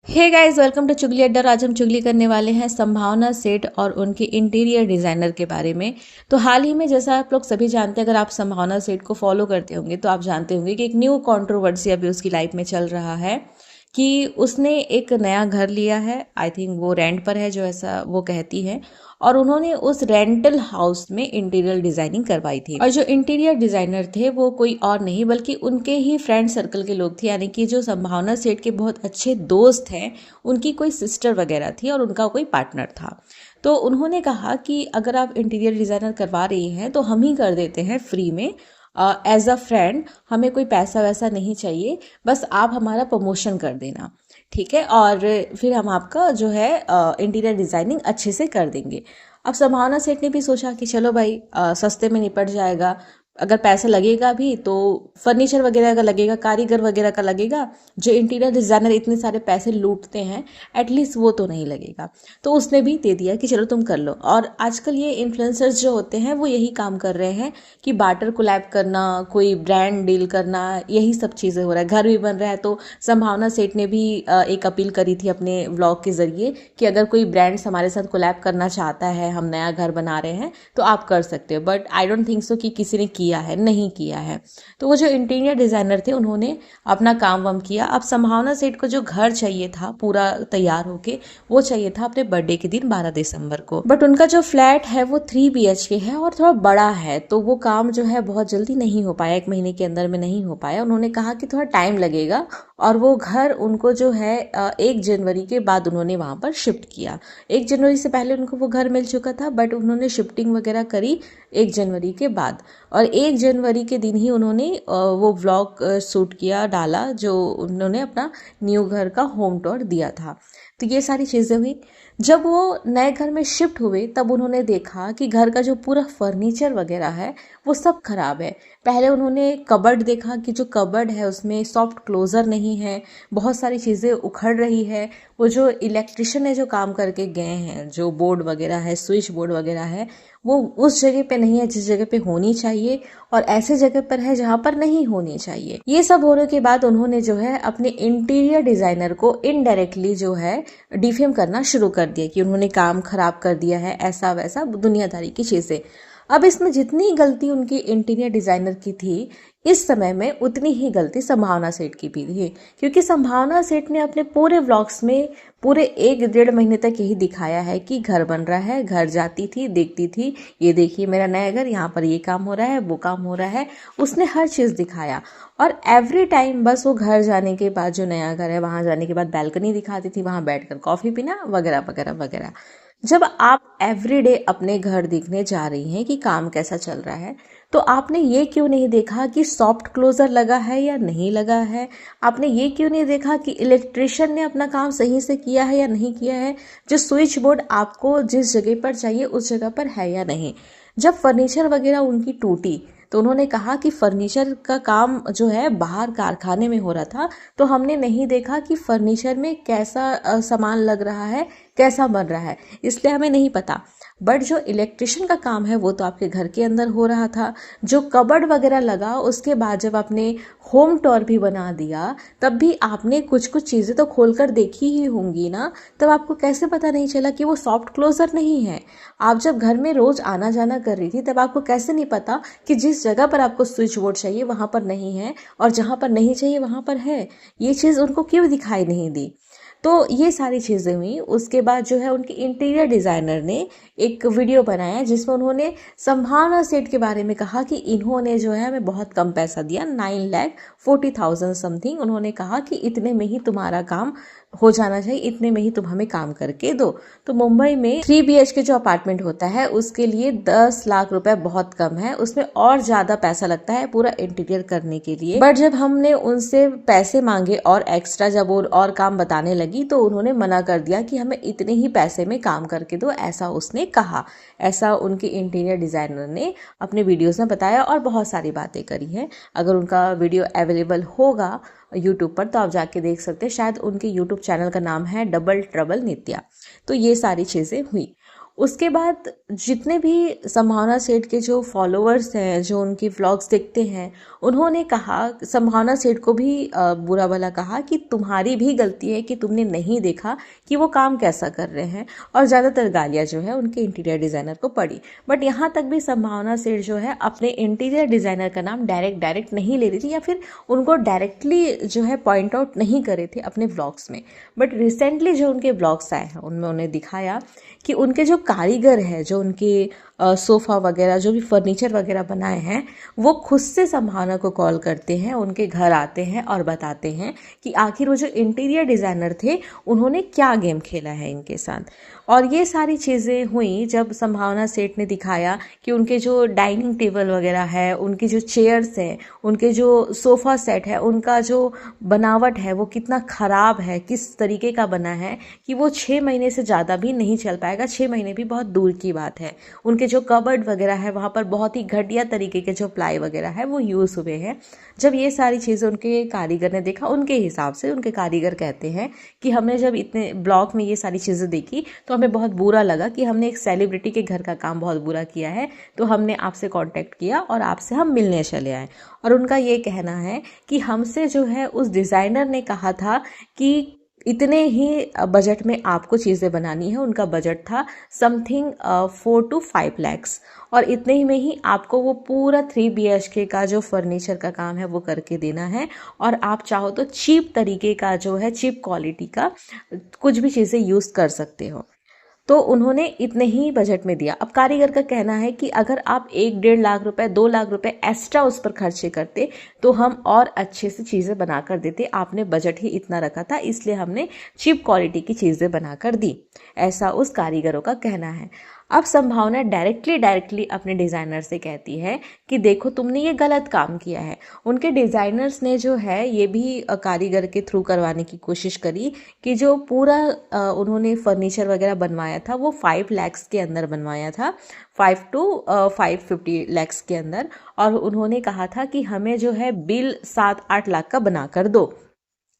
Hey guys, welcome to चुगली अड्डा। आज हम चुगली करने वाले हैं संभावना सेठ और उनके इंटीरियर डिज़ाइनर के बारे में। तो हाल ही में, जैसा आप लोग सभी जानते हैं, अगर आप संभावना सेठ को फॉलो करते होंगे तो आप जानते होंगे कि एक न्यू कंट्रोवर्सी अभी उसकी लाइफ में चल रहा है कि उसने एक नया घर लिया है। आई थिंक वो रेंट पर है, जो ऐसा वो कहती है। और उन्होंने उस रेंटल हाउस में इंटीरियर डिज़ाइनिंग करवाई थी, और जो इंटीरियर डिज़ाइनर थे वो कोई और नहीं बल्कि उनके ही फ्रेंड सर्कल के लोग थे। यानी कि जो संभावना सेठ के बहुत अच्छे दोस्त हैं, उनकी कोई सिस्टर वगैरह थी और उनका कोई पार्टनर था। तो उन्होंने कहा कि अगर आप इंटीरियर डिज़ाइनर करवा रही हैं तो हम ही कर देते हैं फ्री में, एज अ फ्रेंड। हमें कोई पैसा वैसा नहीं चाहिए, बस आप हमारा प्रमोशन कर देना, ठीक है, और फिर हम आपका जो है इंटीरियर डिज़ाइनिंग अच्छे से कर देंगे। अब संभावना सेठ ने भी सोचा कि चलो भाई, सस्ते में निपट जाएगा। अगर पैसा लगेगा भी तो फर्नीचर वगैरह का लगेगा, कारीगर वगैरह का लगेगा। जो इंटीरियर डिज़ाइनर इतने सारे पैसे लूटते हैं, एटलीस्ट वो तो नहीं लगेगा। तो उसने भी दे दिया कि चलो तुम कर लो। और आजकल ये इन्फ्लुएंसर्स जो होते हैं वो यही काम कर रहे हैं कि बार्टर कोलैब करना, कोई ब्रांड डील करना, यही सब चीज़ें हो रहा है। घर भी बन रहा है, तो संभावना सेठ ने भी एक अपील करी थी अपने व्लॉग के ज़रिए कि अगर कोई ब्रांड्स हमारे साथ कोलैब करना चाहता है, हम नया घर बना रहे हैं, तो आप कर सकते हो। But I don't think so कि किसी ने किया है, नहीं किया है। तो वो जो इंटीरियर डिज़ाइनर थे उन्होंने अपना काम वाम किया। अब संभावना सेठ को जो घर चाहिए था पूरा तैयार होके, वो चाहिए था अपने बर्थडे के दिन 12 दिसंबर को। बट उनका जो फ्लैट है वो 3 BHK है और थोड़ा बड़ा है, तो वो काम जो है बहुत जल्दी नहीं हो पाया, 1 महीने के अंदर में नहीं हो पाया। उन्होंने कहा कि थोड़ा टाइम लगेगा, और वो घर उनको जो है 1 जनवरी के बाद उन्होंने वहाँ पर शिफ्ट किया। 1 जनवरी से पहले उनको वो घर मिल चुका था, बट उन्होंने शिफ्टिंग वगैरह करी 1 जनवरी के बाद। और 1 जनवरी के दिन ही उन्होंने वो व्लॉग शूट किया, डाला, जो उन्होंने अपना न्यू घर का होम टूर दिया था। तो ये सारी चीज़ें हुई। जब वो नए घर में शिफ्ट हुए तब उन्होंने देखा कि घर का जो पूरा फर्नीचर वगैरह है वो सब खराब है। पहले उन्होंने कबर्ड देखा कि जो कबर्ड है उसमें सॉफ्ट क्लोज़र नहीं है, बहुत सारी चीज़ें उखड़ रही है। वो जो इलेक्ट्रिशियन ने जो काम करके गए हैं, जो बोर्ड वगैरह है, स्विच बोर्ड वगैरह है, वो उस जगह पे नहीं है जिस जगह पे होनी चाहिए, और ऐसे जगह पर है जहाँ पर नहीं होनी चाहिए। ये सब होने के बाद उन्होंने जो है अपने इंटीरियर डिज़ाइनर को इनडायरेक्टली जो है डिफेम करना शुरू कर दिया कि उन्होंने काम खराब कर दिया है, ऐसा वैसा दुनियादारी की चीज़ें। अब इसमें जितनी गलती उनकी इंटीरियर डिज़ाइनर की थी, इस समय में उतनी ही गलती संभावना सेठ की भी थी। क्योंकि संभावना सेठ ने अपने पूरे व्लॉग्स में पूरे 1-1.5 महीने तक यही दिखाया है कि घर बन रहा है, घर जाती थी, देखती थी, ये देखिए मेरा नया घर, यहाँ पर ये काम हो रहा है, वो काम हो रहा है। उसने हर चीज़ दिखाया, और एवरी टाइम बस वो घर जाने के बाद, जो नया घर है वहाँ जाने के बाद बैल्कनी दिखाती थी, वहाँ बैठकर कॉफ़ी पीना वगैरह वगैरह वगैरह। जब आप एवरीडे अपने घर देखने जा रही हैं कि काम कैसा चल रहा है, तो आपने ये क्यों नहीं देखा कि सॉफ्ट क्लोज़र लगा है या नहीं लगा है? आपने ये क्यों नहीं देखा कि इलेक्ट्रिशियन ने अपना काम सही से किया है या नहीं किया है? जो स्विच बोर्ड आपको जिस जगह पर चाहिए उस जगह पर है या नहीं? जब फर्नीचर वगैरह उनकी टूटी तो उन्होंने कहा कि फर्नीचर का काम जो है बाहर कारखाने में हो रहा था, तो हमने नहीं देखा कि फर्नीचर में कैसा सामान लग रहा है, कैसा बन रहा है, इसलिए हमें नहीं पता। बट जो इलेक्ट्रिशियन का काम है वो तो आपके घर के अंदर हो रहा था। जो कबर्ड वगैरह लगा, उसके बाद जब आपने होम टूर भी बना दिया, तब भी आपने कुछ कुछ चीज़ें तो खोल कर देखी ही होंगी ना। तब आपको कैसे पता नहीं चला कि वो सॉफ्ट क्लोज़र नहीं है? आप जब घर में रोज़ आना जाना कर रही थी, तब आपको कैसे नहीं पता कि जिस जगह पर आपको स्विच बोर्ड चाहिए वहाँ पर नहीं है, और जहाँ पर नहीं चाहिए वहाँ पर है? ये चीज़ उनको क्यों दिखाई नहीं दी? तो ये सारी चीज़ें हुई। उसके बाद जो है उनके इंटीरियर डिज़ाइनर ने एक वीडियो बनाया जिसमें उन्होंने संभावना सेठ के बारे में कहा कि इन्होंने जो है हमें बहुत कम पैसा दिया, 9,40,000 समथिंग। उन्होंने कहा कि इतने में ही तुम्हारा काम हो जाना चाहिए, इतने में ही तुम हमें काम करके दो। तो मुंबई में 3 BHK जो अपार्टमेंट होता है उसके लिए 10 लाख रुपए बहुत कम है, उसमें और ज़्यादा पैसा लगता है पूरा इंटीरियर करने के लिए। बट जब हमने उनसे पैसे मांगे और एक्स्ट्रा जब और काम बताने लगी, तो उन्होंने मना कर दिया कि हमें इतने ही पैसे में काम करके दो, ऐसा उसने कहा। ऐसा उनके इंटीरियर डिज़ाइनर ने अपने वीडियोज़ में बताया, और बहुत सारी बातें करी हैं। अगर उनका वीडियो अवेलेबल होगा यूट्यूब पर तो आप जाके देख सकते हैं। शायद उनके यूट्यूब चैनल का नाम है डबल ट्रबल नित्या। तो ये सारी चीज़ें हुई। उसके बाद जितने भी संभावना सेठ के जो फॉलोअर्स हैं, जो उनकी व्लॉग्स देखते हैं, उन्होंने कहा, संभावना सेठ को भी बुरा भला कहा कि तुम्हारी भी गलती है कि तुमने नहीं देखा कि वो काम कैसा कर रहे हैं, और ज़्यादातर गालियाँ जो है उनके इंटीरियर डिज़ाइनर को पड़ी। बट यहाँ तक भी संभावना सेठ जो है अपने इंटीरियर डिज़ाइनर का नाम डायरेक्ट नहीं ले रही थी, या फिर उनको डायरेक्टली जो है पॉइंट आउट नहीं करे थे अपने व्लॉग्स में। बट रिसेंटली जो उनके व्लॉग्स आए हैं उनमें उन्हें दिखाया कि उनके जो कारीगर है, जो उनके सोफ़ा वगैरह, जो भी फर्नीचर वगैरह बनाए हैं, वो खुद से संभावना को कॉल करते हैं, उनके घर आते हैं और बताते हैं कि आखिर वो जो इंटीरियर डिज़ाइनर थे उन्होंने क्या गेम खेला है इनके साथ। और ये सारी चीज़ें हुई जब संभावना सेठ ने दिखाया कि उनके जो डाइनिंग टेबल वगैरह है, उनकी जो चेयर्स हैं, उनके जो सोफ़ा सेट है, उनका जो बनावट है वो कितना ख़राब है, किस तरीके का बना है कि वो 6 महीने से ज़्यादा भी नहीं चल पाएगा। 6 महीने भी बहुत दूर की बात है। उनके जो कबर्ड वगैरह है वहाँ पर बहुत ही घटिया तरीके के जो प्लाई वगैरह है वो यूज़ हुए हैं। जब ये सारी चीज़ें उनके कारीगर ने देखा, उनके हिसाब से उनके कारीगर कहते हैं कि हमने जब इतने ब्लॉग में ये सारी चीज़ें देखी तो हमें बहुत बुरा लगा कि हमने एक सेलिब्रिटी के घर का काम बहुत बुरा किया है, तो हमने आपसे कांटेक्ट किया और आपसे हम मिलने चले आए। और उनका ये कहना है कि हमसे जो है उस डिज़ाइनर ने कहा था कि इतने ही बजट में आपको चीज़ें बनानी है। उनका बजट था समथिंग 4 to 5 lakhs, और इतने ही में ही आपको वो पूरा 3 BHK का जो फर्नीचर का काम है वो करके देना है, और आप चाहो तो चीप तरीके का जो है, चीप क्वालिटी का कुछ भी चीज़ें यूज़ कर सकते हो। तो उन्होंने इतने ही बजट में दिया। अब कारीगर का कहना है कि अगर आप 1-1.5 लाख रुपए, 2 लाख रुपए एक्स्ट्रा उस पर खर्चे करते तो हम और अच्छे से चीज़ें बना कर देते। आपने बजट ही इतना रखा था, इसलिए हमने चीप क्वालिटी की चीज़ें बना कर दी, ऐसा उस कारीगरों का कहना है। अब संभावना डायरेक्टली अपने डिज़ाइनर से कहती है कि देखो तुमने ये गलत काम किया है। उनके डिज़ाइनर्स ने जो है ये भी कारीगर के थ्रू करवाने की कोशिश करी कि जो पूरा उन्होंने फर्नीचर वगैरह बनवाया था वो 5 lakhs के अंदर बनवाया था, 5 to 550 lakhs के अंदर। और उन्होंने कहा था कि हमें जो है बिल 7-8 लाख का बना कर दो,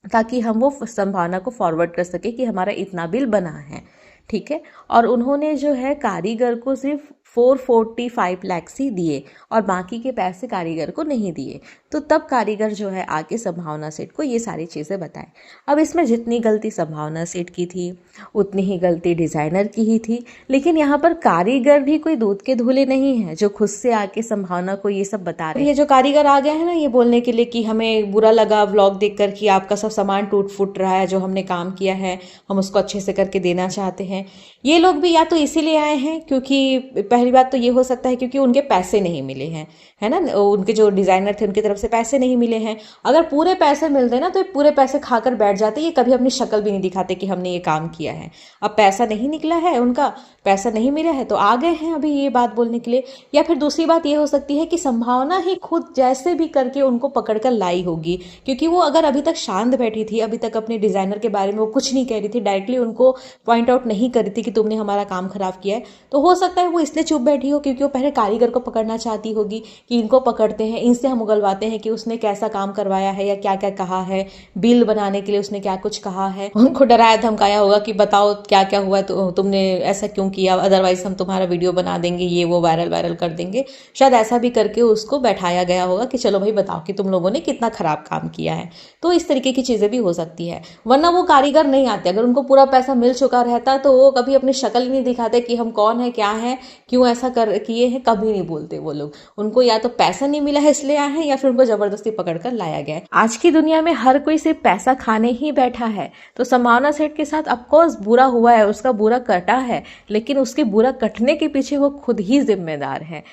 ताकि हम वो संभावना को फॉरवर्ड कर सके कि हमारा इतना बिल बना है, ठीक है। और उन्होंने जो है कारीगर को सिर्फ 445 lakhs ही दिए और बाकी के पैसे कारीगर को नहीं दिए। तो तब कारीगर जो है आके संभावना सेठ को ये सारी चीज़ें बताएं। अब इसमें जितनी गलती संभावना सेठ की थी उतनी ही गलती डिज़ाइनर की ही थी, लेकिन यहाँ पर कारीगर भी कोई दूध के धुले नहीं है जो खुद से आके संभावना को ये सब बता रहे हैं। ये जो कारीगर आ गए हैं ना ये बोलने के लिए कि हमें बुरा लगा व्लॉग देखकर कि आपका सब सामान टूट फूट रहा है, जो हमने काम किया है हम उसको अच्छे से करके देना चाहते हैं। ये लोग भी या तो इसीलिए आए हैं क्योंकि पहली बात तो ये हो सकता है क्योंकि उनके पैसे नहीं मिले हैं, है ना, उनके जो डिज़ाइनर थे उनकी तरफ से पैसे नहीं मिले हैं। अगर पूरे पैसे मिलते ना तो ये पूरे पैसे खाकर बैठ जाते, ये कभी अपनी शक्ल भी नहीं दिखाते कि हमने ये काम किया है। अब पैसा नहीं निकला है, उनका पैसा नहीं मिला है तो आ गए हैं अभी ये बात बोलने के लिए। या फिर दूसरी बात ये हो सकती है कि संभावना ही खुद जैसे भी करके उनको पकड़ कर लाई होगी, क्योंकि वो अगर अभी तक शांत बैठी थी, अभी तक अपने डिज़ाइनर के बारे में वो कुछ नहीं कह रही थी, डायरेक्टली उनको पॉइंट आउट नहीं कर रही थी कि तुमने हमारा काम खराब किया है, तो हो सकता है वो इसलिए चुप बैठी हो क्योंकि वो पहले कारीगर को पकड़ना चाहती होगी कि इनको पकड़ते हैं, इनसे हम उगलवाते हैं कि उसने कैसा काम करवाया है या क्या क्या कहा है, बिल बनाने के लिए उसने क्या कुछ कहा है, उनको डराया धमकाया होगा कि बताओ क्या क्या हुआ, तो तुमने ऐसा क्यों किया, अदरवाइज हम तुम्हारा वीडियो बना देंगे, ये वो वायरल कर देंगे। शायद ऐसा भी करके उसको बैठाया गया होगा कि चलो भाई बताओ कि तुम लोगों ने कितना खराब काम किया है। तो इस तरीके की चीज़ें भी हो सकती है, वरना वो कारीगर नहीं आते। अगर उनको पूरा पैसा मिल चुका रहता तो वो कभी अपनी शक्ल ही नहीं दिखाते कि हम कौन है, क्या है, क्यों ऐसा कर किए हैं, कभी नहीं बोलते वो लोग। उनको या तो पैसा नहीं मिला है इसलिए आए हैं या फिर उनको जबरदस्ती पकड़कर लाया गया है। आज की दुनिया में हर कोई सिर्फ पैसा खाने ही बैठा है, तो संभावना सेठ के साथ ऑफकोर्स बुरा हुआ है, उसका बुरा कटा है, लेकिन उसके बुरा कटने के पीछे वो खुद ही जिम्मेदार है।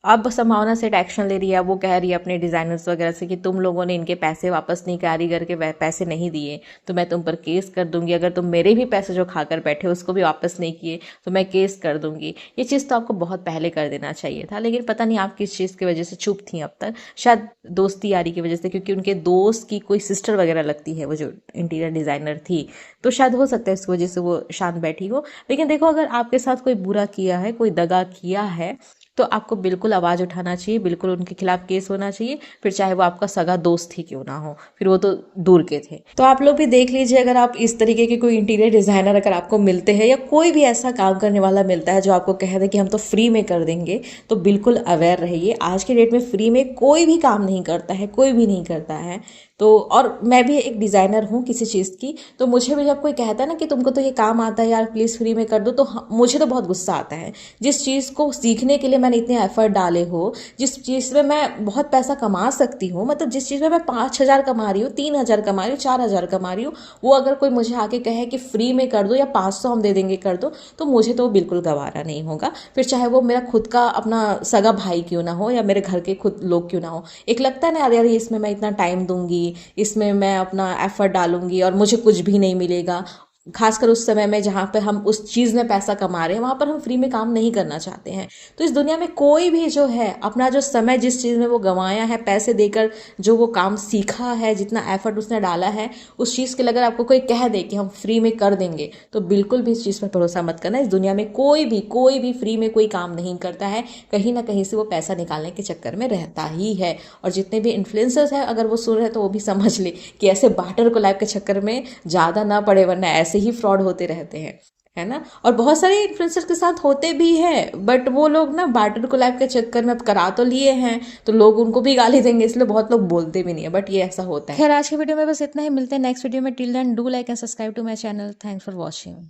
अब संभावना सेठ एक्शन ले रही है, वो कह रही है अपने डिज़ाइनर्स वगैरह से कि तुम लोगों ने इनके पैसे वापस नहीं, कारीगर के पैसे नहीं दिए तो मैं तुम पर केस कर दूंगी, अगर तुम मेरे भी पैसे जो खाकर बैठे उसको भी वापस नहीं किए तो मैं केस कर दूंगी। ये चीज़ तो आपको बहुत पहले कर देना चाहिए था, लेकिन पता नहीं आप किस चीज़ की वजह से चुप थी अब तक। शायद दोस्ती यारी की वजह से, क्योंकि उनके दोस्त की कोई सिस्टर वगैरह लगती है वो जो इंटीरियर डिज़ाइनर थी, तो शायद हो सकता है इस वजह से वो शांत बैठी हो। लेकिन देखो, अगर आपके साथ कोई बुरा किया है, कोई दगा किया है, तो आपको बिल्कुल आवाज़ उठाना चाहिए, बिल्कुल उनके खिलाफ केस होना चाहिए, फिर चाहे वो आपका सगा दोस्त ही क्यों ना हो, फिर वो तो दूर के थे। तो आप लोग भी देख लीजिए, अगर आप इस तरीके के कोई इंटीरियर डिज़ाइनर अगर आपको मिलते हैं या कोई भी ऐसा काम करने वाला मिलता है जो आपको कह दे कि हम तो फ्री में कर देंगे, तो बिल्कुल अवेयर रहिए। आज के डेट में फ्री में कोई भी काम नहीं करता है, कोई भी नहीं करता है। तो और मैं भी एक डिज़ाइनर हूँ किसी चीज़ की, तो मुझे भी जब कोई कहता है ना कि तुमको तो ये काम आता है यार, प्लीज़ फ्री में कर दो, तो मुझे तो बहुत गुस्सा आता है। जिस चीज़ को सीखने के लिए मैंने इतने एफर्ट डाले हो, जिस चीज़ में मैं बहुत पैसा कमा सकती हूँ, मतलब जिस चीज़ में मैं 5,000 कमा रही हूँ, 3,000 कमा रही हूँ, 4,000 कमा रही हूँ, वो अगर कोई मुझे आके कहे कि फ्री में कर दो या 500 हम दे देंगे कर दो, तो मुझे तो बिल्कुल गवारा नहीं होगा। फिर चाहे वो मेरा खुद का अपना सगा भाई क्यों ना हो या मेरे घर के खुद लोग क्यों ना हो, एक लगता है ना यार इसमें मैं इतना टाइम दूंगी, इसमें मैं अपना एफर्ट डालूंगी और मुझे कुछ भी नहीं मिलेगा। खासकर उस समय में जहाँ पे हम उस चीज़ में पैसा कमा रहे हैं, वहाँ पर हम फ्री में काम नहीं करना चाहते हैं। तो इस दुनिया में कोई भी जो है अपना जो समय जिस चीज़ में वो गंवाया है, पैसे देकर जो वो काम सीखा है, जितना एफर्ट उसने डाला है, उस चीज़ के लिए अगर आपको कोई कह दे कि हम फ्री में कर देंगे, तो बिल्कुल भी इस चीज़ पर भरोसा मत करना। इस दुनिया में कोई भी फ्री में कोई काम नहीं करता है, कहीं ना कहीं से वो पैसा निकालने के चक्कर में रहता ही है। और जितने भी इन्फ्लुएंसर्स हैं अगर वो सुन रहे हैं तो वो भी समझ ले कि ऐसे बाटर को लाइफ के चक्कर में ज़्यादा ना पड़े, वरना ऐसे ही फ्रॉड होते रहते हैं, है ना। और बहुत सारे इन्फ्लुएंसर्स के साथ होते भी हैं, बट वो लोग ना बाटर को लाइफ के चक्कर में अब करा तो लिए हैं तो लोग उनको भी गाली देंगे, इसलिए बहुत लोग बोलते भी नहीं है, बट ये ऐसा होता है। खैर आज के वीडियो में बस इतना ही, मिलते हैं नेक्स्ट वीडियो में। Till then do like and subscribe to my channel. Thanks for watching.